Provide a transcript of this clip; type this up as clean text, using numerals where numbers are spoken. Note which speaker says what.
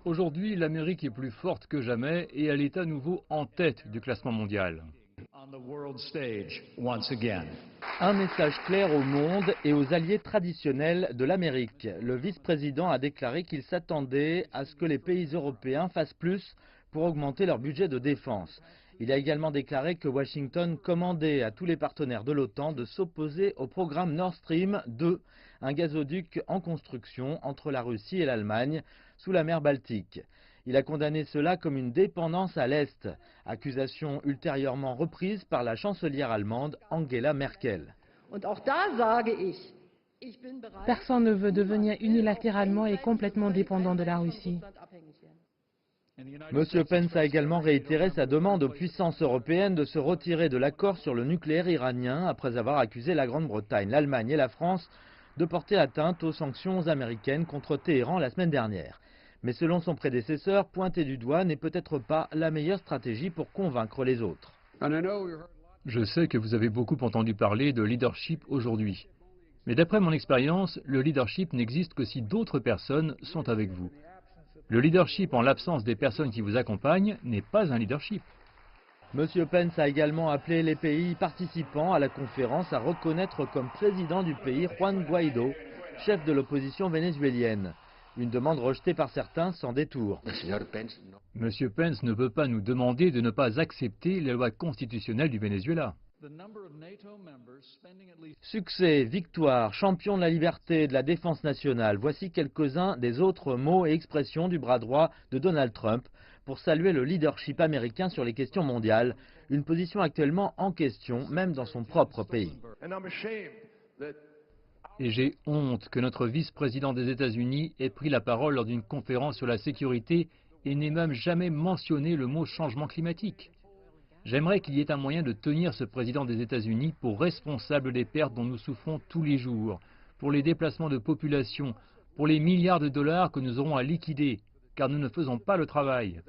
Speaker 1: Aujourd'hui, l'Amérique est plus forte que jamais et elle est à nouveau en tête du classement mondial.
Speaker 2: Un message clair au monde et aux alliés traditionnels de l'Amérique. Le vice-président a déclaré qu'il s'attendait à ce que les pays européens fassent plus pour augmenter leur budget de défense. Il a également déclaré que Washington commandait à tous les partenaires de l'OTAN de s'opposer au programme Nord Stream 2, un gazoduc en construction entre la Russie et l'Allemagne sous la mer Baltique. Il a condamné cela comme une dépendance à l'Est, accusation ultérieurement reprise par la chancelière allemande Angela Merkel.
Speaker 3: Personne ne veut devenir unilatéralement et complètement dépendant de la Russie.
Speaker 2: M. Pence a également réitéré sa demande aux puissances européennes de se retirer de l'accord sur le nucléaire iranien après avoir accusé la Grande-Bretagne, l'Allemagne et la France de porter atteinte aux sanctions américaines contre Téhéran la semaine dernière. Mais selon son prédécesseur, pointer du doigt n'est peut-être pas la meilleure stratégie pour convaincre les autres.
Speaker 1: Je sais que vous avez beaucoup entendu parler de leadership aujourd'hui. Mais d'après mon expérience, le leadership n'existe que si d'autres personnes sont avec vous. Le leadership en l'absence des personnes qui vous accompagnent n'est pas un leadership.
Speaker 2: M. Pence a également appelé les pays participants à la conférence à reconnaître comme président du pays Juan Guaidó, chef de l'opposition vénézuélienne. Une demande rejetée par certains sans détour.
Speaker 1: M. Pence ne peut pas nous demander de ne pas accepter les lois constitutionnelles du Venezuela.
Speaker 2: Succès, victoire, champion de la liberté et de la défense nationale, voici quelques-uns des autres mots et expressions du bras droit de Donald Trump pour saluer le leadership américain sur les questions mondiales, une position actuellement en question, même dans son propre pays.
Speaker 1: Et j'ai honte que notre vice-président des États-Unis ait pris la parole lors d'une conférence sur la sécurité et n'ait même jamais mentionné le mot changement climatique. J'aimerais qu'il y ait un moyen de tenir ce président des États-Unis pour responsable des pertes dont nous souffrons tous les jours, pour les déplacements de population, pour les milliards de dollars que nous aurons à liquider, car nous ne faisons pas le travail.